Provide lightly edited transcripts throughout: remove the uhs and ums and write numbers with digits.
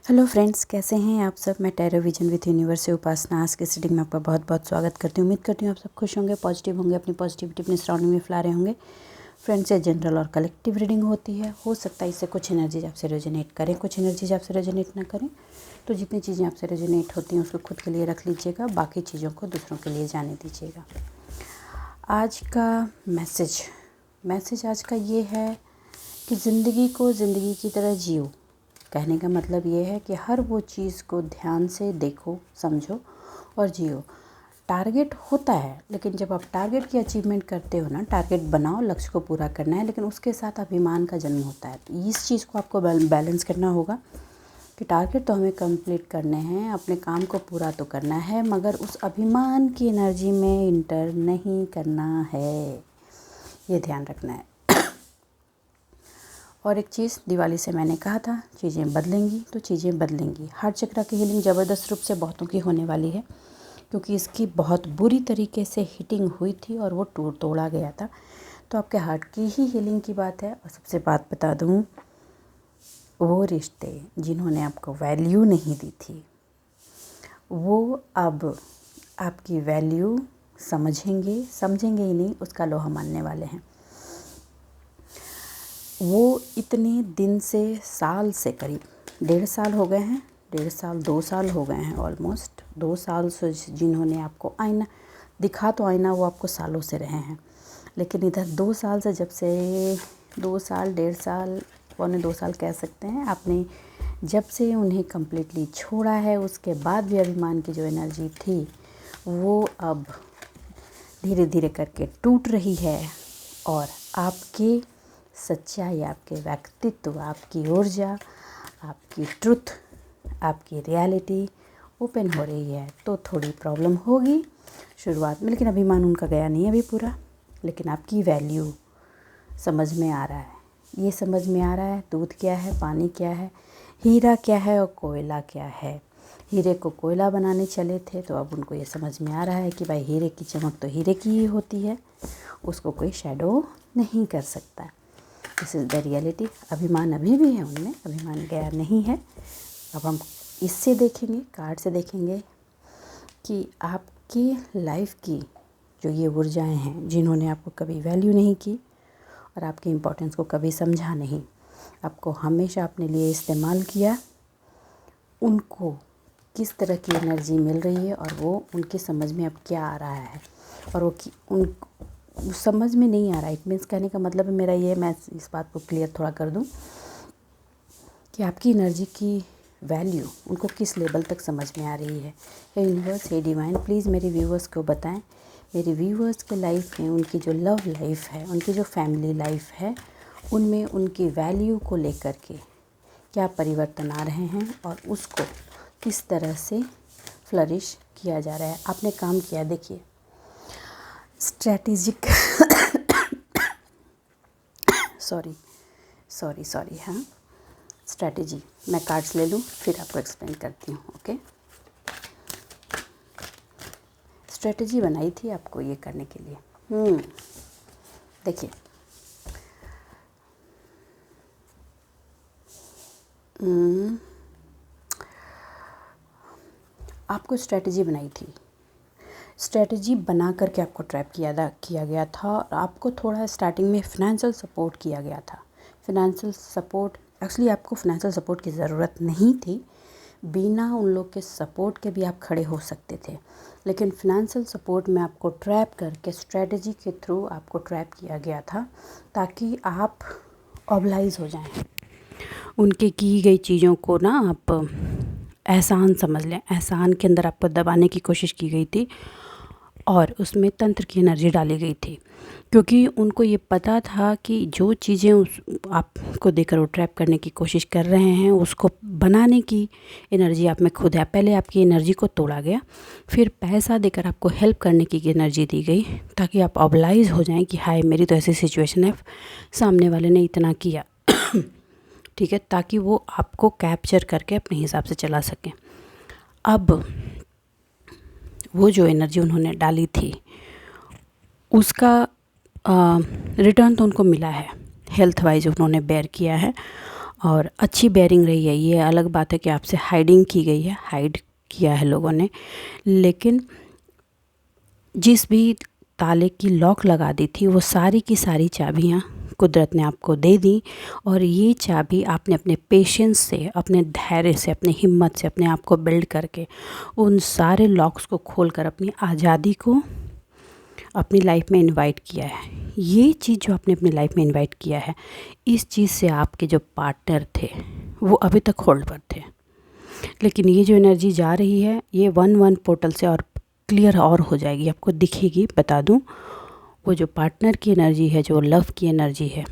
Hello friends, कैसे हैं आप सब। मैं टैरो विजन विथ यूनिवर्स से उपासना आज की रीडिंग में आपका बहुत बहुत स्वागत करती हूँ। उम्मीद करती हूँ आप सब खुश होंगे, पॉजिटिव होंगे, अपनी पॉजिटिविटी अपनी सराउंडिंग में फैला रहे होंगे। फ्रेंड्स, ये जनरल और कलेक्टिव रीडिंग होती है। हो सकता है इससे कुछ एनर्जीज आपसे रेजोनेट करें, कुछ एनर्जीज आपसे रेजोनेट ना करें। तो जितनी चीज़ें आपसे रेजोनेट होती हैं उसको खुद के लिए रख लीजिएगा, बाकी चीज़ों को दूसरों के लिए जाने दीजिएगा। आज का मैसेज आज का ये है कि ज़िंदगी को ज़िंदगी की तरह जियो। कहने का मतलब ये है कि हर वो चीज़ को ध्यान से देखो, समझो और जियो। टारगेट होता है, लेकिन जब आप टारगेट की अचीवमेंट करते हो ना, टारगेट बनाओ, लक्ष्य को पूरा करना है, लेकिन उसके साथ अभिमान का जन्म होता है। तो इस चीज़ को आपको बैलेंस करना होगा कि टारगेट तो हमें कंप्लीट करने हैं, अपने काम को पूरा तो करना है, मगर उस अभिमान की एनर्जी में इंटर नहीं करना है, ये ध्यान रखना है। और एक चीज़, दिवाली से मैंने कहा था चीज़ें बदलेंगी तो चीज़ें बदलेंगी। हार्ट चक्र की हीलिंग ज़बरदस्त रूप से बहुतों की होने वाली है, क्योंकि इसकी बहुत बुरी तरीके से हिटिंग हुई थी और वो तोड़ा गया था। तो आपके हार्ट की ही हीलिंग की बात है। और सबसे बात बता दूँ, वो रिश्ते जिन्होंने आपको वैल्यू नहीं दी थी, वो अब आपकी वैल्यू समझेंगे ही नहीं, उसका लोहा मानने वाले हैं। वो इतने दिन से, साल से, करीब 1.5 साल हो गए हैं, 1.5 साल 2 साल हो गए हैं, ऑलमोस्ट 2 साल से जिन्होंने आपको आईना दिखा, तो आईना वो आपको सालों से रहे हैं। लेकिन इधर 2 साल से, जब से 2 साल 1.5 साल पौने 2 साल कह सकते हैं, आपने जब से उन्हें कम्प्लीटली छोड़ा है, उसके बाद भी अभिमान की जो एनर्जी थी वो अब धीरे धीरे करके टूट रही है। और आपके सच्चाई, आपके व्यक्तित्व, आपकी ऊर्जा, आपकी ट्रुथ, आपकी रियलिटी ओपन हो रही है। तो थोड़ी प्रॉब्लम होगी शुरुआत में, लेकिन अभिमान उनका गया नहीं अभी पूरा। लेकिन आपकी वैल्यू समझ में आ रहा है, ये समझ में आ रहा है दूध क्या है, पानी क्या है, हीरा क्या है और कोयला क्या है। हीरे को कोयला बनाने चले थे, तो अब उनको ये समझ में आ रहा है कि भाई हीरे की चमक तो हीरे की ही होती है, उसको कोई शैडो नहीं कर सकता। This is the reality. अभिमान अभी भी है उनमें, अभिमान गया नहीं है। अब हम इससे देखेंगे, कार्ड से देखेंगे कि आपकी लाइफ की जो ये ऊर्जाएं हैं, जिन्होंने आपको कभी वैल्यू नहीं की और आपकी इम्पोर्टेंस को कभी समझा नहीं, आपको हमेशा अपने लिए इस्तेमाल किया, उनको किस तरह की एनर्जी मिल रही है और वो उनकी समझ में अब क्या आ रहा है, और वो समझ में नहीं आ रहा है। इट मीन्स, कहने का मतलब है मेरा ये, मैं इस बात को क्लियर थोड़ा कर दूं कि आपकी एनर्जी की वैल्यू उनको किस लेवल तक समझ में आ रही है। हे यूनिवर्स, हे डिवाइन, प्लीज़ मेरे व्यूवर्स को बताएं, मेरे व्यूवर्स के लाइफ में उनकी जो लव लाइफ है, उनकी जो फैमिली लाइफ है, उनमें उनकी वैल्यू को लेकर के क्या परिवर्तन आ रहे हैं और उसको किस तरह से फ्लरिश किया जा रहा है। आपने काम किया, देखिए, स्ट्रैटेजिक सॉरी हाँ, स्ट्रैटेजी। मैं कार्ड्स ले लूँ फिर आपको एक्सप्लेन करती हूँ। ओके, स्ट्रैटेजी बनाई थी आपको ये करने के लिए। देखिए, आपको स्ट्रैटेजी बनाई थी, स्ट्रैटेजी बना करके आपको ट्रैप किया गया था और आपको थोड़ा स्टार्टिंग में फ़िनेंशियल सपोर्ट किया गया था। फ़िनेंशियल सपोर्ट, एक्चुअली आपको फ़िनेंशियल सपोर्ट की ज़रूरत नहीं थी, बिना उन लोग के सपोर्ट के भी आप खड़े हो सकते थे। लेकिन फ़िनेंशियल सपोर्ट में आपको ट्रैप करके स्ट्रैटेजी के थ्रू आपको ट्रैप किया गया था, ताकि आप ऑबलाइज हो जाएं। उनके की गई चीज़ों को ना आप एहसान समझ लें। एहसान के अंदर आपको दबाने की कोशिश की गई थी और उसमें तंत्र की एनर्जी डाली गई थी, क्योंकि उनको ये पता था कि जो चीज़ें आपको देकर वो ट्रैप करने की कोशिश कर रहे हैं, उसको बनाने की एनर्जी आप में खुद है। पहले आपकी एनर्जी को तोड़ा गया, फिर पैसा देकर आपको हेल्प करने की एनर्जी दी गई, ताकि आप ऑबलाइज हो जाएं कि हाय, मेरी तो ऐसी सिचुएशन है, सामने वाले ने इतना किया ठीक है, ताकि वो आपको कैप्चर करके अपने हिसाब से चला सकें। अब वो जो एनर्जी उन्होंने डाली थी, उसका रिटर्न तो उनको मिला है, हेल्थ वाइज उन्होंने बेयर किया है और अच्छी बेयरिंग रही है। ये अलग बात है कि आपसे हाइडिंग की गई है, हाइड किया है लोगों ने, लेकिन जिस भी ताले की लॉक लगा दी थी वो सारी की सारी चाबियाँ कुदरत ने आपको दे दी। और ये चाबी आपने अपने पेशेंस से, अपने धैर्य से, अपने हिम्मत से अपने आप को बिल्ड करके उन सारे लॉक्स को खोलकर अपनी आज़ादी को अपनी लाइफ में इनवाइट किया है। ये चीज़ जो आपने अपनी लाइफ में इनवाइट किया है, इस चीज़ से आपके जो पार्टनर थे वो अभी तक होल्ड पर थे, लेकिन ये जो एनर्जी जा रही है ये 1-1 पोर्टल से और क्लियर और हो जाएगी, आपको दिखेगी। बता दूं, वो जो पार्टनर की एनर्जी है, जो लव की एनर्जी है,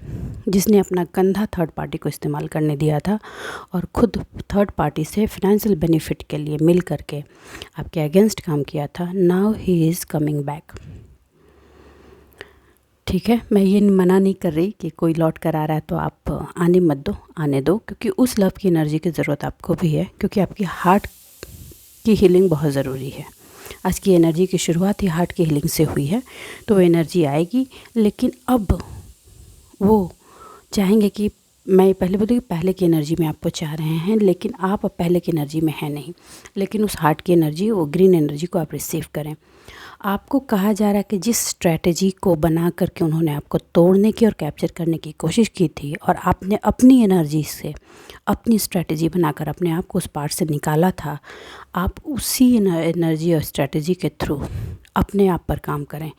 जिसने अपना कंधा थर्ड पार्टी को इस्तेमाल करने दिया था और ख़ुद थर्ड पार्टी से फाइनेंशियल बेनिफिट के लिए मिल करके आपके अगेंस्ट काम किया था, now he is coming back. ठीक है, मैं ये मना नहीं कर रही कि कोई लौट कर आ रहा है तो आप आने मत दो, आने दो, क्योंकि उस लव की एनर्जी की ज़रूरत आपको भी है, क्योंकि आपकी हार्ट की हीलिंग बहुत ज़रूरी है। आज की एनर्जी की शुरुआत ही हार्ट की हीलिंग से हुई है, तो वो एनर्जी आएगी। लेकिन अब वो चाहेंगे कि मैं पहले बोलती कि पहले की एनर्जी में आपको चाह रहे हैं, लेकिन आप अब पहले की एनर्जी में हैं नहीं, लेकिन उस हार्ट की एनर्जी, वो ग्रीन एनर्जी को आप रिसीव करें। आपको कहा जा रहा है कि जिस स्ट्रैटेजी को बना करके उन्होंने आपको तोड़ने की और कैप्चर करने की कोशिश की थी, और आपने अपनी एनर्जी से अपनी स्ट्रैटेजी बनाकर अपने आप को उस पार्ट से निकाला था, आप उसी एनर्जी और स्ट्रैटेजी के थ्रू अपने आप पर काम करें।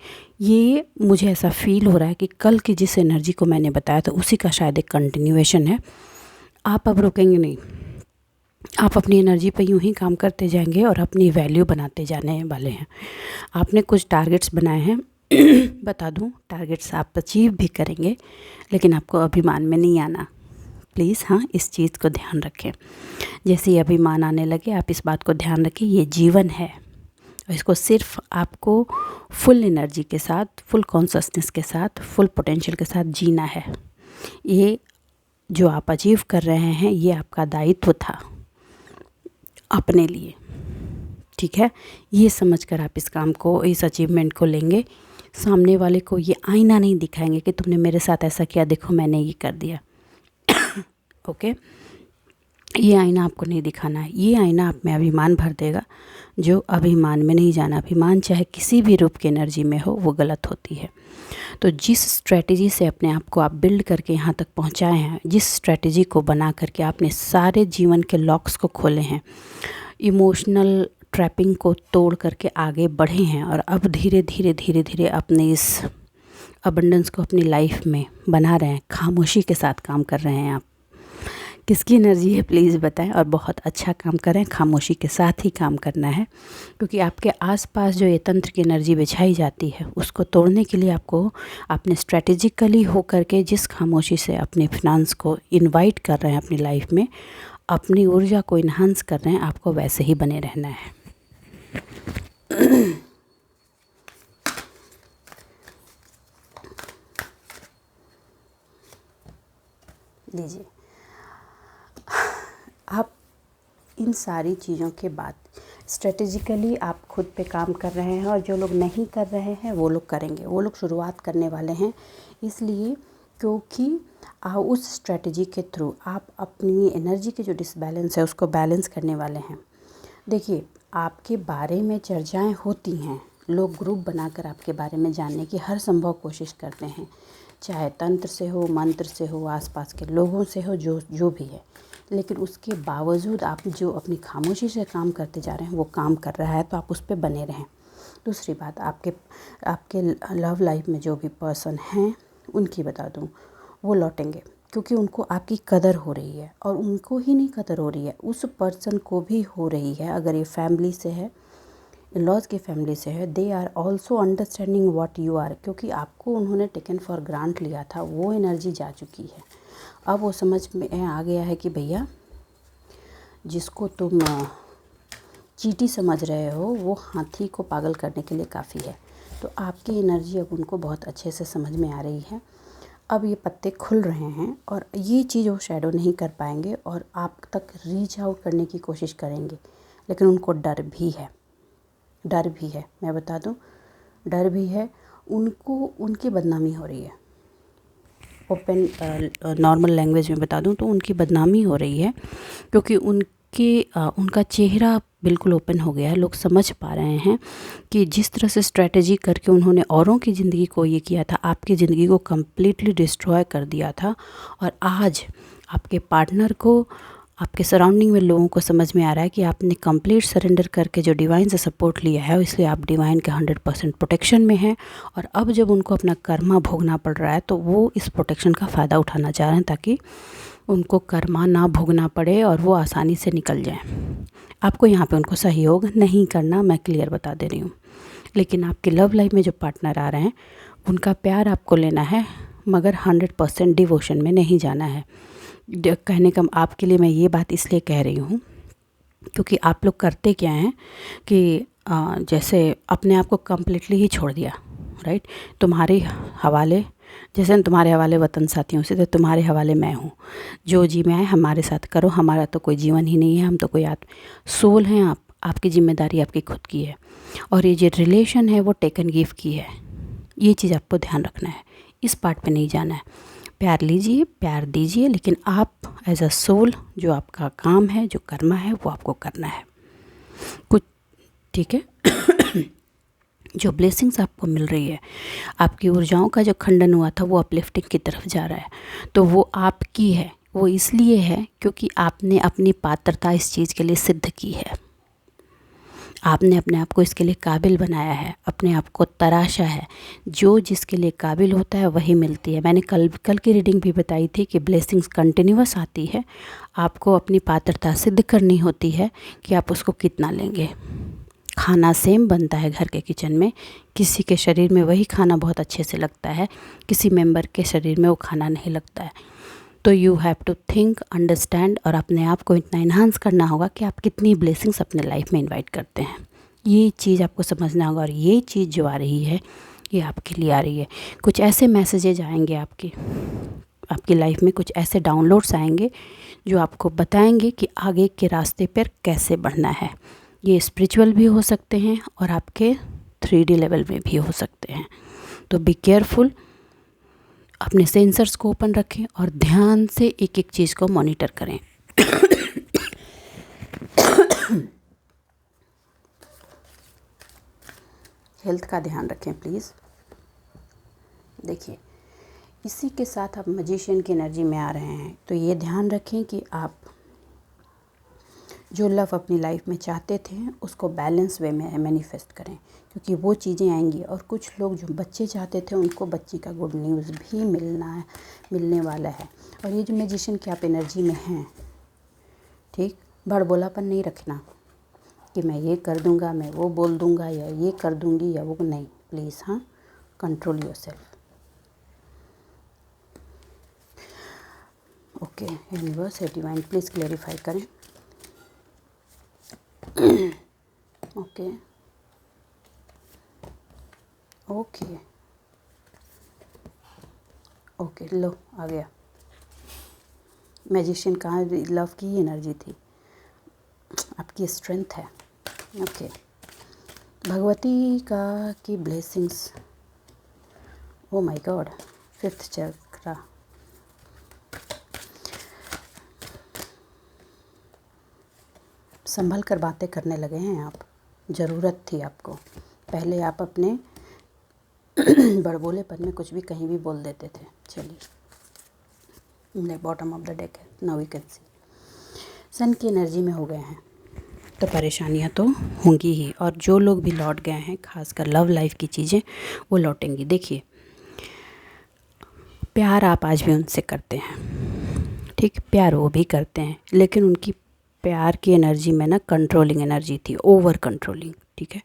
ये मुझे ऐसा फील हो रहा है कि कल की जिस एनर्जी को मैंने बताया था उसी का शायद एक कंटिन्यूएशन है। आप अब रुकेंगे नहीं, आप अपनी एनर्जी पे यूं ही काम करते जाएंगे और अपनी वैल्यू बनाते जाने वाले हैं। आपने कुछ टारगेट्स बनाए हैं बता दूं, टारगेट्स आप अचीव भी करेंगे, लेकिन आपको अभिमान में नहीं आना। प्लीज़ हाँ, इस चीज़ को ध्यान रखें। जैसे ही अभिमान आने लगे, आप इस बात को ध्यान रखें, ये जीवन है और इसको सिर्फ आपको फुल एनर्जी के साथ, फुल कॉन्शसनेस के साथ, फुल पोटेंशियल के साथ जीना है। ये जो आप अचीव कर रहे हैं, ये आपका दायित्व था अपने लिए। ठीक है, ये समझकर आप इस काम को, इस अचीवमेंट को लेंगे। सामने वाले को ये आईना नहीं दिखाएंगे कि तुमने मेरे साथ ऐसा किया, देखो मैंने ये कर दिया। ओके, ये आईना आपको नहीं दिखाना है। ये आईना आप में अभिमान भर देगा, जो अभिमान में नहीं जाना। अभिमान चाहे किसी भी रूप की एनर्जी में हो, वो गलत होती है। तो जिस स्ट्रैटेजी से अपने आप को आप बिल्ड करके यहाँ तक पहुँचाए हैं, जिस स्ट्रैटेजी को बना करके आपने सारे जीवन के लॉक्स को खोले हैं, इमोशनल ट्रैपिंग को तोड़ करके आगे बढ़े हैं, और अब धीरे धीरे अपने इस अबंडेंस को अपनी लाइफ में बना रहे हैं, खामोशी के साथ काम कर रहे हैं। आप किसकी एनर्जी है प्लीज़ बताएं, और बहुत अच्छा काम करें। खामोशी के साथ ही काम करना है, क्योंकि आपके आसपास जो ये तंत्र की एनर्जी बिछाई जाती है, उसको तोड़ने के लिए आपको अपने स्ट्रेटेजिकली हो करके जिस खामोशी से अपने फिनांस को इनवाइट कर रहे हैं अपनी लाइफ में, अपनी ऊर्जा को इन्हांस कर रहे हैं, आपको वैसे ही बने रहना है। लीजिए, आप इन सारी चीज़ों के बाद स्ट्रेटेजिकली आप खुद पे काम कर रहे हैं, और जो लोग नहीं कर रहे हैं वो लोग करेंगे, वो लोग शुरुआत करने वाले हैं। इसलिए क्योंकि उस स्ट्रेटेजी के थ्रू आप अपनी एनर्जी के जो डिसबैलेंस है उसको बैलेंस करने वाले हैं। देखिए, आपके बारे में चर्चाएं होती हैं, लोग ग्रुप बनाकर आपके बारे में जानने की हर संभव कोशिश करते हैं, चाहे तंत्र से हो, मंत्र से हो, आसपास के लोगों से हो, जो भी है। लेकिन उसके बावजूद आप जो अपनी खामोशी से काम करते जा रहे हैं वो काम कर रहा है, तो आप उस पर बने रहें। दूसरी बात, आपके लव लाइफ में जो भी पर्सन हैं उनकी बता दूं, वो लौटेंगे, क्योंकि उनको आपकी कदर हो रही है, और उनको ही नहीं कदर हो रही है, उस पर्सन को भी हो रही है। अगर ये फैमिली से है, इन-लॉज़ की फैमिली से है, they are also understanding what you are, क्योंकि आपको उन्होंने टेकन फॉर ग्रांट लिया था, वो एनर्जी जा चुकी है। अब वो समझ में आ गया है कि भैया, जिसको तुम चींटी समझ रहे हो वो हाथी को पागल करने के लिए काफ़ी है। तो आपकी एनर्जी अब उनको बहुत अच्छे से समझ में आ रही है। अब ये पत्ते खुल रहे हैं, और ये चीज़ वो शैडो नहीं कर पाएंगे, और आप तक रीच आउट करने की कोशिश करेंगे, लेकिन उनको डर भी है। मैं बता दूं, डर भी है उनको, उनकी बदनामी हो रही है। ओपन नॉर्मल लैंग्वेज में बता दूं तो उनकी बदनामी हो रही है, क्योंकि उनका चेहरा बिल्कुल ओपन हो गया है। लोग समझ पा रहे हैं कि जिस तरह से स्ट्रेटजी करके उन्होंने औरों की ज़िंदगी को ये किया था, आपकी ज़िंदगी को कम्प्लीटली डिस्ट्रॉय कर दिया था। और आज आपके पार्टनर को, आपके सराउंडिंग में लोगों को समझ में आ रहा है कि आपने कंप्लीट सरेंडर करके जो डिवाइन से सपोर्ट लिया है, इसलिए आप डिवाइन के 100% प्रोटेक्शन में हैं। और अब जब उनको अपना कर्मा भोगना पड़ रहा है तो वो इस प्रोटेक्शन का फ़ायदा उठाना चाह रहे हैं, ताकि उनको कर्मा ना भोगना पड़े और वो आसानी से निकल जाएं। आपको यहाँ पे उनको सहयोग नहीं करना, मैं क्लियर बता दे रही हूँ। लेकिन आपकी लव लाइफ में जो पार्टनर आ रहे हैं उनका प्यार आपको लेना है, मगर 100% डिवोशन में नहीं जाना है। कहने का आपके लिए मैं ये बात इसलिए कह रही हूँ क्योंकि आप लोग करते क्या हैं कि जैसे अपने आप को कम्प्लीटली ही छोड़ दिया, राइट। तुम्हारे हवाले, जैसे तुम्हारे हवाले वतन साथियों से, तो तुम्हारे हवाले मैं हूँ। जो जी में आए हमारे साथ करो, हमारा तो कोई जीवन ही नहीं है, हम तो कोई सोल हैं। आपकी जिम्मेदारी आपकी खुद की है। और ये जो रिलेशन है वो टेकन गिव की है, ये चीज़ आपको ध्यान रखना है। इस पार्ट पे नहीं जाना है। प्यार लीजिए, प्यार दीजिए, लेकिन आप एज अ सोल जो आपका काम है, जो कर्मा है, वो आपको करना है कुछ, ठीक है। जो ब्लेसिंग्स आपको मिल रही है, आपकी ऊर्जाओं का जो खंडन हुआ था वो अपलिफ्टिंग की तरफ जा रहा है, तो वो आपकी है। वो इसलिए है क्योंकि आपने अपनी पात्रता इस चीज़ के लिए सिद्ध की है। आपने अपने आप को इसके लिए काबिल बनाया है, अपने आप को तराशा है। जो जिसके लिए काबिल होता है वही मिलती है। मैंने कल की रीडिंग भी बताई थी कि ब्लेसिंग्स कंटिन्यूअस आती है। आपको अपनी पात्रता सिद्ध करनी होती है कि आप उसको कितना लेंगे। खाना सेम बनता है घर के किचन में, किसी के शरीर में वही खाना बहुत अच्छे से लगता है, किसी मेंबर के शरीर में वो खाना नहीं लगता है। तो you have to think, understand, और अपने आप को इतना इन्हांस करना होगा कि आप कितनी ब्लेसिंग्स अपने लाइफ में इनवाइट करते हैं। ये चीज़ आपको समझना होगा। और ये चीज़ जो आ रही है ये आपके लिए आ रही है। कुछ ऐसे मैसेजेज आएंगे आपकी लाइफ में, कुछ ऐसे डाउनलोड्स आएंगे जो आपको बताएंगे कि आगे के रास्ते पर कैसे बढ़ना है। ये स्पिरिचुअल भी हो सकते हैं और आपके 3D लेवल में भी हो सकते हैं। तो बी केयरफुल, अपने सेंसर्स को ओपन रखें और ध्यान से एक एक चीज़ को मॉनिटर करें। हेल्थ का ध्यान रखें प्लीज़। देखिए, इसी के साथ आप मैजिशियन की एनर्जी में आ रहे हैं, तो ये ध्यान रखें कि आप जो लव अपनी लाइफ में चाहते थे उसको बैलेंस वे में मैनिफेस्ट करें, क्योंकि वो चीज़ें आएंगी। और कुछ लोग जो बच्चे चाहते थे उनको बच्ची का गुड न्यूज़ भी मिलने वाला है। और ये जो मैजिशियन की आप एनर्जी में हैं, ठीक, बड़बोलापन नहीं रखना कि मैं ये कर दूंगा, मैं वो बोल दूंगा, या ये कर दूंगी या वो नहीं। प्लीज़, हाँ, कंट्रोल योरसेल्फ। ओके, यूनिवर्स है डिवाइन, प्लीज़ क्लेरिफाई करें। ओके ओके ओके, लो आ गया। मैजिशियन कहाँ, लव की ही एनर्जी थी, आपकी स्ट्रेंथ है। ओके, भगवती का की blessings. Oh my God, 5th चक्रा। संभल कर बातें करने लगे हैं आप, ज़रूरत थी आपको। पहले आप अपने बड़बोलेपन में कुछ भी कहीं भी बोल देते थे। चलिए, बॉटम ऑफ द डेक है, नाउ वी कैन सी। सन की एनर्जी में हो गए हैं तो परेशानियां तो होंगी ही, और जो लोग भी लौट गए हैं, खासकर लव लाइफ की चीज़ें, वो लौटेंगी। देखिए, प्यार आप आज भी उनसे करते हैं, ठीक, प्यार वो भी करते हैं, लेकिन उनकी प्यार की एनर्जी में ना कंट्रोलिंग एनर्जी थी, ओवर कंट्रोलिंग, ठीक है।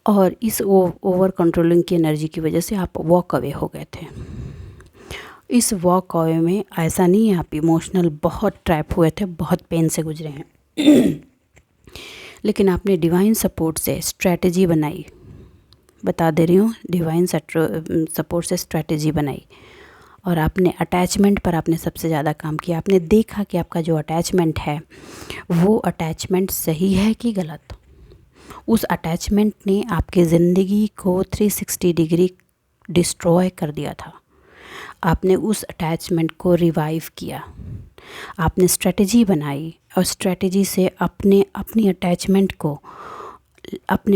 और इस ओवर कंट्रोलिंग की एनर्जी की वजह से आप वॉक अवे हो गए थे। इस वॉक अवे में ऐसा नहीं है आप इमोशनल बहुत ट्रैप हुए थे, बहुत पेन से गुजरे हैं, लेकिन आपने डिवाइन सपोर्ट से स्ट्रैटेजी बनाई। बता दे रही हूँ, डिवाइन सपोर्ट से स्ट्रैटेजी बनाई, और आपने अटैचमेंट पर आपने सबसे ज़्यादा काम किया। आपने देखा कि आपका जो अटैचमेंट है वो अटैचमेंट सही है कि गलत। उस अटैचमेंट ने आपकी ज़िंदगी को 360 डिग्री डिस्ट्रॉय कर दिया था। आपने उस अटैचमेंट को रिवाइव किया, आपने स्ट्रेटजी बनाई और स्ट्रेटजी से अपनी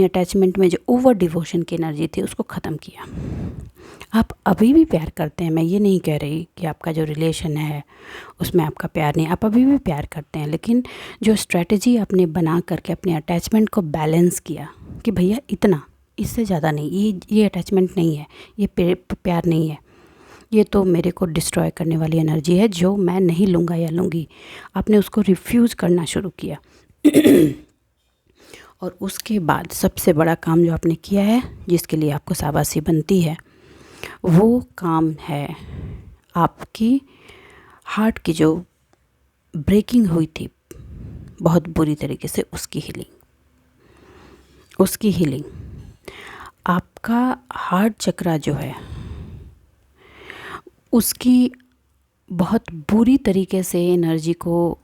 अटैचमेंट में जो ओवर डिवोशन की एनर्जी थी उसको ख़त्म किया। आप अभी भी प्यार करते हैं, मैं ये नहीं कह रही कि आपका जो रिलेशन है उसमें आपका प्यार नहीं, आप अभी भी प्यार करते हैं, लेकिन जो स्ट्रेटजी आपने बना करके अपने अटैचमेंट को बैलेंस किया कि भैया इतना, इससे ज़्यादा नहीं, ये अटैचमेंट नहीं है, ये प्यार नहीं है, ये तो मेरे को डिस्ट्रॉय करने वाली एनर्जी है जो मैं नहीं लूँगा या लूँगी। आपने उसको रिफ्यूज़ करना शुरू किया। और उसके बाद सबसे बड़ा काम जो आपने किया है, जिसके लिए आपको शाबाशी बनती है, वो काम है आपकी हार्ट की जो ब्रेकिंग हुई थी बहुत बुरी तरीके से, उसकी हीलिंग। आपका हार्ट चक्रा जो है उसकी बहुत बुरी तरीके से एनर्जी को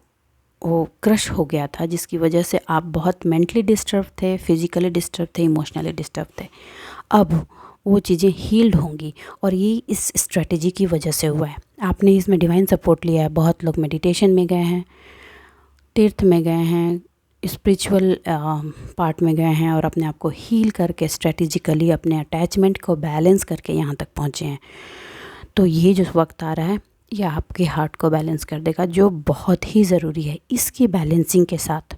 वो क्रश हो गया था, जिसकी वजह से आप बहुत मेंटली डिस्टर्ब थे, फिज़िकली डिस्टर्ब थे, इमोशनली डिस्टर्ब थे। अब वो चीज़ें हील्ड होंगी और ये इस स्ट्रेटजी की वजह से हुआ है। आपने इसमें डिवाइन सपोर्ट लिया है, बहुत लोग मेडिटेशन में गए हैं, तीर्थ में गए हैं, स्पिरिचुअल पार्ट में गए हैं और अपने आप को हील करके स्ट्रेटेजिकली अपने अटैचमेंट को बैलेंस करके यहाँ तक पहुँचे हैं। तो ये जो वक्त आ रहा है ये आपके हार्ट को बैलेंस कर देगा, जो बहुत ही ज़रूरी है। इसकी बैलेंसिंग के साथ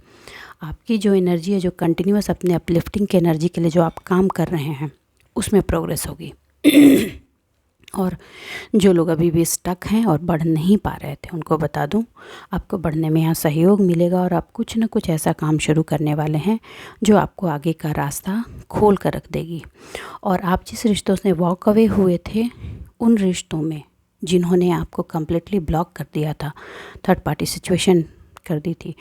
आपकी जो एनर्जी है, जो कंटिन्यूस अपने अपलिफ्टिंग की एनर्जी के लिए जो आप काम कर रहे हैं, उसमें प्रोग्रेस होगी। और जो लोग अभी भी स्टक हैं और बढ़ नहीं पा रहे थे, उनको बता दूं, आपको बढ़ने में यहाँ सहयोग मिलेगा और आप कुछ ना कुछ ऐसा काम शुरू करने वाले हैं जो आपको आगे का रास्ता खोल कर रख देगी। और आप जिस रिश्तों से वॉक अवे हुए थे, उन रिश्तों में जिन्होंने आपको कम्प्लीटली ब्लॉक कर दिया था, थर्ड पार्टी सिचुएशन कर दी थी,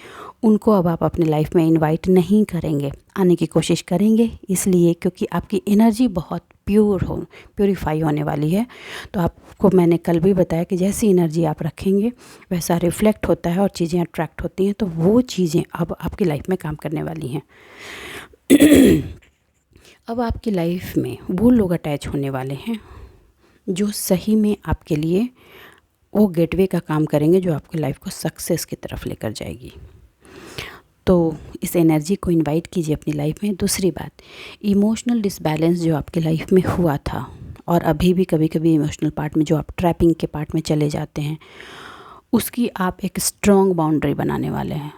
उनको अब आप अपनी लाइफ में इनवाइट नहीं करेंगे, आने की कोशिश करेंगे, इसलिए क्योंकि आपकी एनर्जी बहुत प्यूरीफाई होने वाली है। तो आपको मैंने कल भी बताया कि जैसी एनर्जी आप रखेंगे वैसा रिफ्लेक्ट होता है और चीज़ें अट्रैक्ट होती हैं, तो वो चीज़ें अब आपकी लाइफ में काम करने वाली हैं। अब आपकी लाइफ में वो लोग अटैच होने वाले हैं जो सही में आपके लिए वो गेटवे का काम करेंगे, जो आपकी लाइफ को सक्सेस की तरफ लेकर जाएगी। तो इस एनर्जी को इनवाइट कीजिए अपनी लाइफ में। दूसरी बात, इमोशनल डिसबैलेंस जो आपकी लाइफ में हुआ था और अभी भी कभी कभी इमोशनल पार्ट में जो आप ट्रैपिंग के पार्ट में चले जाते हैं, उसकी आप एक स्ट्रॉन्ग बाउंड्री बनाने वाले हैं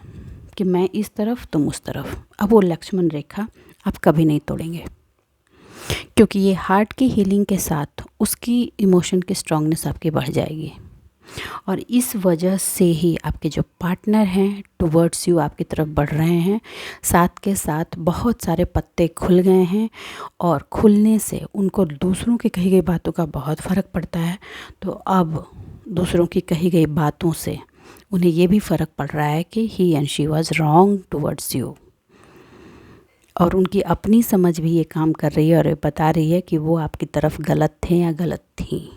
कि मैं इस तरफ तुम उस तरफ। अब वो लक्ष्मण रेखा आप कभी नहीं तोड़ेंगे, क्योंकि ये हार्ट की हीलिंग के साथ उसकी इमोशन की स्ट्रॉन्गनेस आपकी बढ़ जाएगी। और इस वजह से ही आपके जो पार्टनर हैं टुवर्ड्स यू आपकी तरफ बढ़ रहे हैं, साथ के साथ बहुत सारे पत्ते खुल गए हैं और खुलने से उनको दूसरों की कही गई बातों का बहुत फ़र्क पड़ता है। तो अब दूसरों की कही गई बातों से उन्हें ये भी फ़र्क पड़ रहा है कि he and she was wrong towards you, और उनकी अपनी समझ भी ये काम कर रही है और बता रही है कि वो आपकी तरफ गलत थे या गलत थी।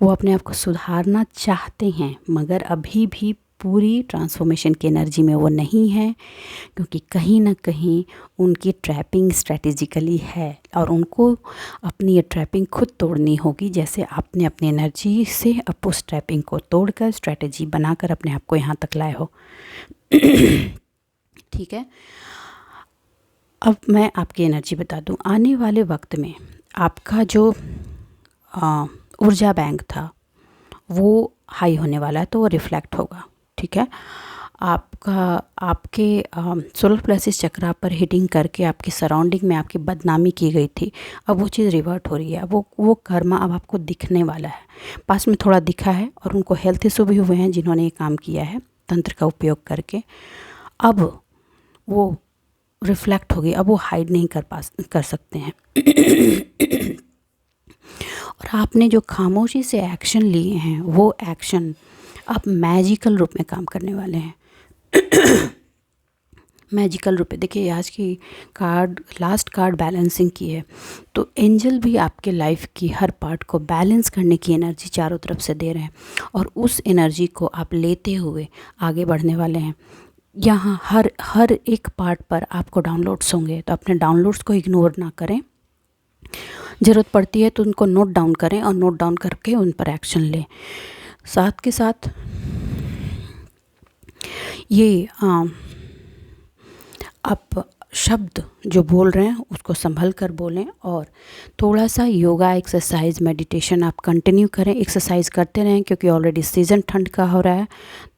वो अपने आप को सुधारना चाहते हैं मगर अभी भी पूरी ट्रांसफॉर्मेशन की एनर्जी में वो नहीं है, क्योंकि कहीं ना कहीं उनकी ट्रैपिंग स्ट्रैटेजिकली है और उनको अपनी ये ट्रैपिंग खुद तोड़नी होगी, जैसे आपने अपनी एनर्जी से अब उस ट्रैपिंग को तोड़कर स्ट्रैटेजी बनाकर अपने आप को यहाँ तक लाए हो। ठीक है, अब मैं आपकी एनर्जी बता दूं। आने वाले वक्त में आपका जो ऊर्जा बैंक था वो हाई होने वाला है, तो वो रिफ्लेक्ट होगा। ठीक है, आपके सोलर प्लेक्सस चक्रा पर हिटिंग करके आपकी सराउंडिंग में आपकी बदनामी की गई थी, अब वो चीज़ रिवर्ट हो रही है। वो कर्मा अब आपको दिखने वाला है। पास में थोड़ा दिखा है और उनको हेल्थ इशू भी हुए हैं जिन्होंने ये काम किया है तंत्र का उपयोग करके। अब वो रिफ्लेक्ट होगी, अब वो हाइड नहीं कर सकते हैं। और आपने जो खामोशी से एक्शन लिए हैं वो एक्शन अब मैजिकल रूप में काम करने वाले हैं। मैजिकल रूप में देखिए, आज की लास्ट कार्ड बैलेंसिंग की है, तो एंजल भी आपके लाइफ की हर पार्ट को बैलेंस करने की एनर्जी चारों तरफ से दे रहे हैं और उस एनर्जी को आप लेते हुए आगे बढ़ने वाले हैं। यहाँ हर एक पार्ट पर आपको डाउनलोड्स होंगे, तो अपने डाउनलोड्स को इग्नोर ना करें। ज़रूरत पड़ती है तो उनको नोट डाउन करें और नोट डाउन करके उन पर एक्शन लें। साथ के साथ ये आप शब्द जो बोल रहे हैं उसको संभल कर बोलें, और थोड़ा सा योगा, एक्सरसाइज, मेडिटेशन आप कंटिन्यू करें। एक्सरसाइज करते रहें क्योंकि ऑलरेडी सीज़न ठंड का हो रहा है,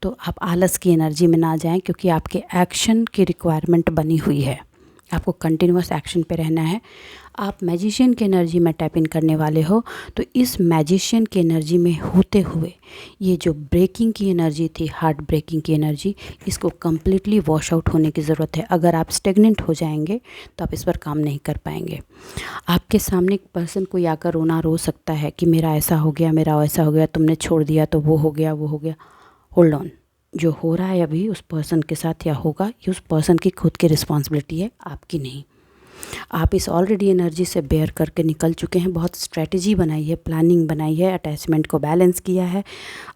तो आप आलस की एनर्जी में ना जाएं क्योंकि आपके एक्शन की रिक्वायरमेंट बनी हुई है। आपको कंटिन्यूअस एक्शन पे रहना है। आप मैजिशियन की एनर्जी में टैप इन करने वाले हो, तो इस मैजिशियन की एनर्जी में होते हुए ये जो ब्रेकिंग की एनर्जी थी, हार्ट ब्रेकिंग की एनर्जी, इसको कम्प्लीटली वॉश आउट होने की ज़रूरत है। अगर आप स्टेगनेंट हो जाएंगे तो आप इस पर काम नहीं कर पाएंगे। आपके सामने एक पर्सन कोई आकर रोना रो सकता है कि मेरा ऐसा हो गया, मेरा वैसा हो गया, तुमने छोड़ दिया तो वो हो गया, वो हो गया। होल्ड ऑन, जो हो रहा है अभी उस पर्सन के साथ या होगा, ये उस पर्सन की खुद की रिस्पॉन्सिबिलिटी है, आपकी नहीं। आप इस ऑलरेडी एनर्जी से बेयर करके निकल चुके हैं, बहुत स्ट्रेटजी बनाई है, प्लानिंग बनाई है, अटैचमेंट को बैलेंस किया है।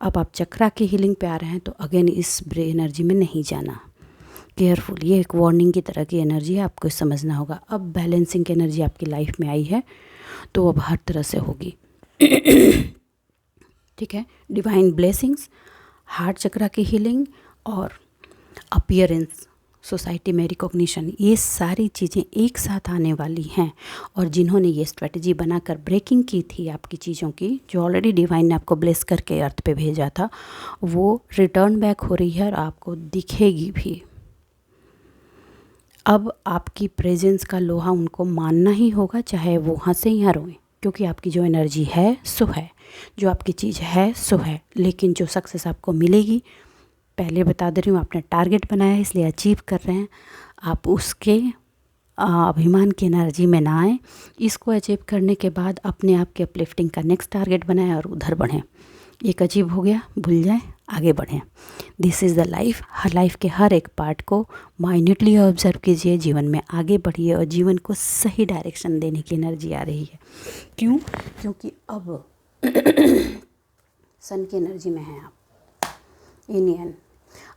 अब आप चक्रा की हीलिंग पे आ रहे हैं, तो अगेन इस एनर्जी में नहीं जाना। केयरफुल, ये एक वार्निंग की तरह की एनर्जी है, आपको समझना होगा। अब बैलेंसिंग की एनर्जी आपकी लाइफ में आई है, तो अब हर तरह से होगी। ठीक है, डिवाइन ब्लेसिंग्स, हार्ट चक्रा की हीलिंग और अपीयरेंस, सोसाइटी में रिकॉग्निशन, ये सारी चीज़ें एक साथ आने वाली हैं। और जिन्होंने ये स्ट्रेटजी बनाकर ब्रेकिंग की थी आपकी चीज़ों की, जो ऑलरेडी डिवाइन ने आपको ब्लेस करके अर्थ पे भेजा था, वो रिटर्न बैक हो रही है और आपको दिखेगी भी। अब आपकी प्रेजेंस का लोहा उनको मानना ही होगा, चाहे वो हंसे या रोएं, क्योंकि आपकी जो एनर्जी है सो है, जो आपकी चीज़ है सो है। लेकिन जो सक्सेस आपको मिलेगी, पहले बता दे रही हूँ, आपने टारगेट बनाया है इसलिए अचीव कर रहे हैं, आप उसके अभिमान की एनर्जी में ना आएँ। इसको अचीव करने के बाद अपने आप के अपलिफ्टिंग का नेक्स्ट टारगेट बनाएं और उधर बढ़ें। एक अचीव हो गया, भूल जाएं, आगे बढ़ें। This is the life. Her life के हर एक पार्ट को माइन्यूटली ऑब्जर्व कीजिए, जीवन में आगे बढ़िए और जीवन को सही डायरेक्शन देने की एनर्जी आ रही है। क्यों? क्योंकि अब सन की एनर्जी में हैं आप, यूनियन।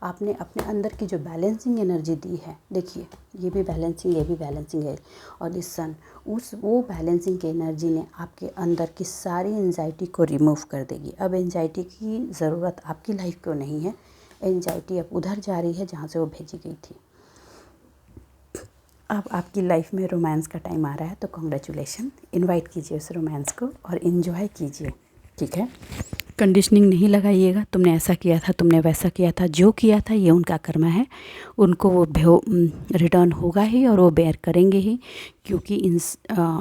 आपने अपने अंदर की जो बैलेंसिंग एनर्जी दी है, देखिए ये भी बैलेंसिंग, ये भी बैलेंसिंग है, और इस सन वो बैलेंसिंग की एनर्जी ने आपके अंदर की सारी एंजाइटी को रिमूव कर देगी। अब एंजाइटी की ज़रूरत आपकी लाइफ को नहीं है, एंजाइटी अब उधर जा रही है जहाँ से वो भेजी गई थी। अब आपकी लाइफ में रोमांस का टाइम आ रहा है, तो कॉन्ग्रेचुलेशन, इनवाइट कीजिए उस रोमांस को और इन्जॉय कीजिए। ठीक है, कंडीशनिंग नहीं लगाइएगा, तुमने ऐसा किया था, तुमने वैसा किया था, जो किया था ये उनका कर्म है, उनको वो रिटर्न होगा ही और वो बेयर करेंगे ही, क्योंकि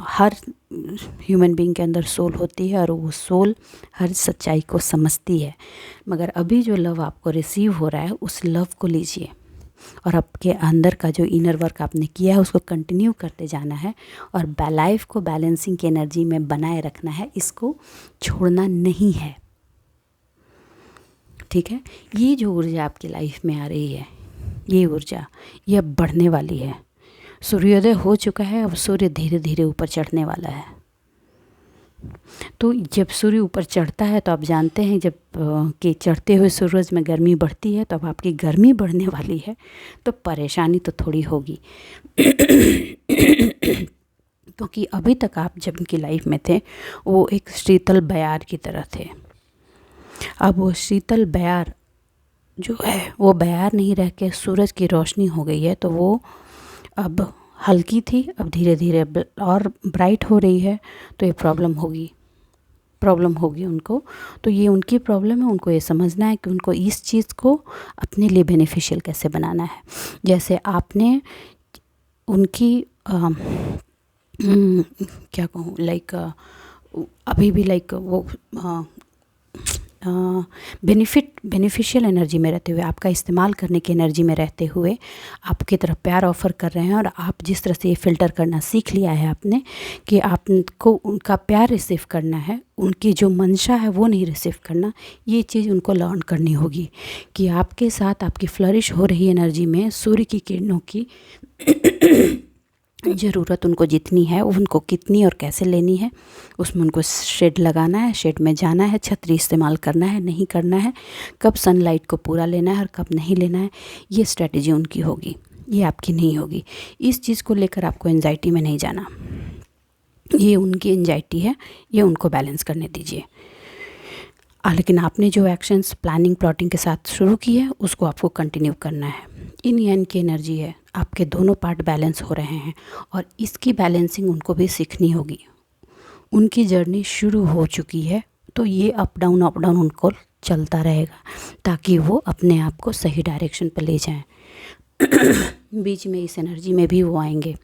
हर ह्यूमन बीइंग के अंदर सोल होती है और वो सोल हर सच्चाई को समझती है। मगर अभी जो लव आपको रिसीव हो रहा है, उस लव को लीजिए और आपके अंदर का जो इनर वर्क आपने किया है उसको कंटिन्यू करते जाना है और लाइफ को बैलेंसिंग की एनर्जी में बनाए रखना है, इसको छोड़ना नहीं है। ठीक है, ये जो ऊर्जा आपकी लाइफ में आ रही है, ये ऊर्जा ये अब बढ़ने वाली है। सूर्योदय हो चुका है, अब सूर्य धीरे धीरे ऊपर चढ़ने वाला है। तो जब सूर्य ऊपर चढ़ता है तो आप जानते हैं जब कि चढ़ते हुए सूरज में गर्मी बढ़ती है, तो अब आपकी गर्मी बढ़ने वाली है, तो परेशानी तो थोड़ी होगी। क्योंकि अभी तक आप जब उनकी लाइफ में थे वो एक शीतल बयार की तरह थे। अब वो शीतल बयार जो है वो बयार नहीं रह के सूरज की रोशनी हो गई है, तो वो अब हल्की थी, अब धीरे धीरे और ब्राइट हो रही है। तो ये प्रॉब्लम होगी उनको। तो ये उनकी प्रॉब्लम है, उनको ये समझना है कि उनको इस चीज़ को अपने लिए बेनिफिशियल कैसे बनाना है। जैसे आपने उनकी क्या कहूँ, लाइक अभी भी लाइक वो बेनिफिशियल एनर्जी में रहते हुए, आपका इस्तेमाल करने की एनर्जी में रहते हुए आपकी तरफ प्यार ऑफ़र कर रहे हैं। और आप जिस तरह से ये फ़िल्टर करना सीख लिया है आपने कि आपको उनका प्यार रिसीव करना है, उनकी जो मंशा है वो नहीं रिसीव करना, ये चीज़ उनको लर्न करनी होगी कि आपके साथ आपकी फ्लरिश हो रही एनर्जी में सूर्य की किरणों की ज़रूरत उनको जितनी है, उनको कितनी और कैसे लेनी है, उसमें उनको शेड लगाना है, शेड में जाना है, छतरी इस्तेमाल करना है, नहीं करना है, कब सनलाइट को पूरा लेना है और कब नहीं लेना है, ये स्ट्रेटजी उनकी होगी, ये आपकी नहीं होगी। इस चीज़ को लेकर आपको एंजाइटी में नहीं जाना। ये उनकी एंजाइटी है, ये उनको बैलेंस करने दीजिए। लेकिन आपने जो एक्शंस प्लानिंग प्लॉटिंग के साथ शुरू की है उसको आपको कंटिन्यू करना है। इन यान की एनर्जी है, आपके दोनों पार्ट बैलेंस हो रहे हैं और इसकी बैलेंसिंग उनको भी सीखनी होगी। उनकी जर्नी शुरू हो चुकी है, तो ये अप डाउन उनको चलता रहेगा ताकि वो अपने आप को सही डायरेक्शन पर ले जाएं। बीच में इस एनर्जी में भी वो आएंगे,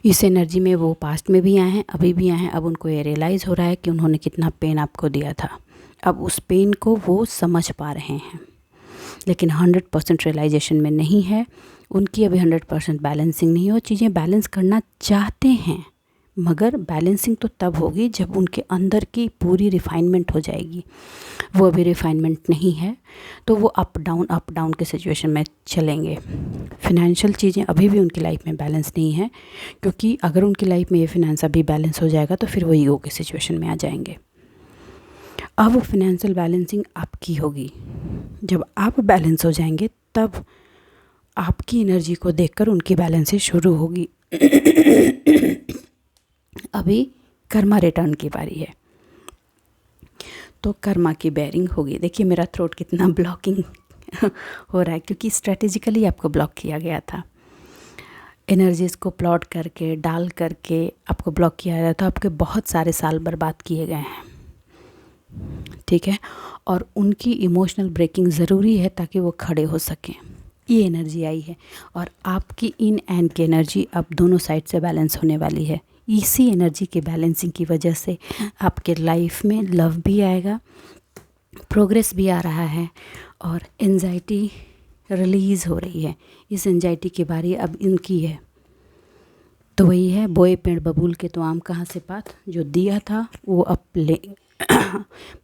इस एनर्जी में वो पास्ट में भी आए हैं, अभी भी आए हैं। अब उनको ये रियलाइज़ हो रहा है कि उन्होंने कितना पेन आपको दिया था। अब उस पेन को वो समझ पा रहे हैं, लेकिन 100% रियलाइजेशन में नहीं है उनकी। अभी 100% बैलेंसिंग नहीं हो, चीज़ें बैलेंस करना चाहते हैं, मगर बैलेंसिंग तो तब होगी जब उनके अंदर की पूरी रिफाइनमेंट हो जाएगी। वो अभी रिफाइनमेंट नहीं है, तो वो अप डाउन के सिचुएशन में चलेंगे। फिनेंशियल चीज़ें अभी भी उनकी लाइफ में बैलेंस नहीं है, क्योंकि अगर उनकी लाइफ में ये फिनेंस अभी बैलेंस हो जाएगा तो फिर वो ईगो के सिचुएशन में आ जाएंगे। अब फिनेंशियल बैलेंसिंग आपकी होगी। जब आप बैलेंस हो जाएंगे तब आपकी एनर्जी को देखकर उनकी बैलेंसिंग शुरू होगी। अभी कर्मा रिटर्न की बारी है, तो कर्मा की बेयरिंग होगी। देखिए मेरा थ्रोट कितना ब्लॉकिंग हो रहा है, क्योंकि स्ट्रेटेजिकली आपको ब्लॉक किया गया था। एनर्जीज़ को प्लॉट करके डाल करके आपको ब्लॉक किया गया था। आपके बहुत सारे साल बर्बाद किए गए हैं, ठीक है। और उनकी इमोशनल ब्रेकिंग ज़रूरी है ताकि वो खड़े हो सकें। ये एनर्जी आई है और आपकी इन एंड की एनर्जी अब दोनों साइड से बैलेंस होने वाली है। इसी एनर्जी के बैलेंसिंग की वजह से आपके लाइफ में लव भी आएगा, प्रोग्रेस भी आ रहा है और एंजाइटी रिलीज़ हो रही है। इस एंजाइटी की बारी अब इनकी है। तो वही है, बोए पेड़ बबूल के तो आम कहाँ से पात, जो दिया था वो अब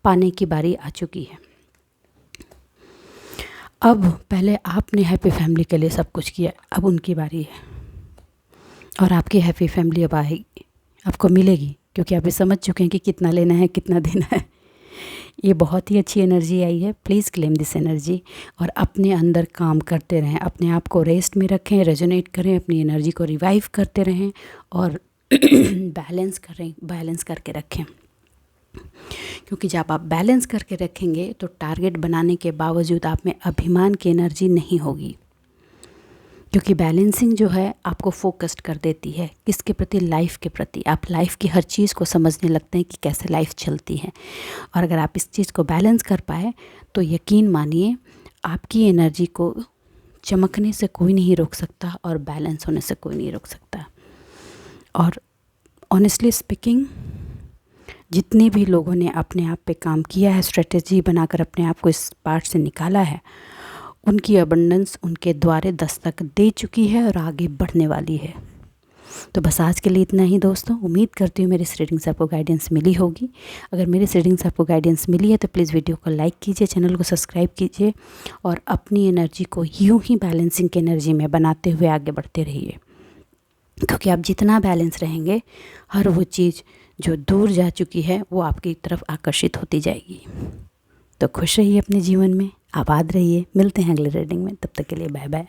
पाने की बारी आ चुकी है। अब पहले आपने हैप्पी फैमिली के लिए सब कुछ किया, अब उनकी बारी है और आपकी हैप्पी फैमिली अब आएगी, आपको मिलेगी, क्योंकि आप ये समझ चुके हैं कि कितना लेना है कितना देना है। ये बहुत ही अच्छी एनर्जी आई है। प्लीज़ क्लेम दिस एनर्जी और अपने अंदर काम करते रहें, अपने आप को रेस्ट में रखें, रेजोनेट करें, अपनी एनर्जी को रिवाइव करते रहें और बैलेंस करके रखें। क्योंकि जब आप बैलेंस करके रखेंगे तो टारगेट बनाने के बावजूद आप में अभिमान की एनर्जी नहीं होगी, क्योंकि बैलेंसिंग जो है आपको फोकस्ड कर देती है किसके प्रति, लाइफ के प्रति। आप लाइफ की हर चीज़ को समझने लगते हैं कि कैसे लाइफ चलती है। और अगर आप इस चीज़ को बैलेंस कर पाए तो यकीन मानिए आपकी एनर्जी को चमकने से कोई नहीं रोक सकता और बैलेंस होने से कोई नहीं रोक सकता। और ऑनेस्टली स्पीकिंग, जितने भी लोगों ने अपने आप पे काम किया है, स्ट्रेटेजी बनाकर अपने आप को इस पार्ट से निकाला है, उनकी अबंडेंस उनके द्वारे दस्तक दे चुकी है और आगे बढ़ने वाली है। तो बस आज के लिए इतना ही दोस्तों। उम्मीद करती हूँ मेरी इस रीडिंग से आपको गाइडेंस मिली होगी। अगर मेरी इस रीडिंग से आपको गाइडेंस मिली है तो प्लीज़ वीडियो को लाइक कीजिए, चैनल को सब्सक्राइब कीजिए और अपनी एनर्जी को यूँ ही बैलेंसिंग की एनर्जी में बनाते हुए आगे बढ़ते रहिए, क्योंकि आप जितना बैलेंस रहेंगे हर वो चीज़ जो दूर जा चुकी है वो आपकी तरफ आकर्षित होती जाएगी। तो खुश रहिए अपने जीवन में, आबाद रहिए। मिलते हैं अगले रीडिंग में, तब तक के लिए बाय बाय।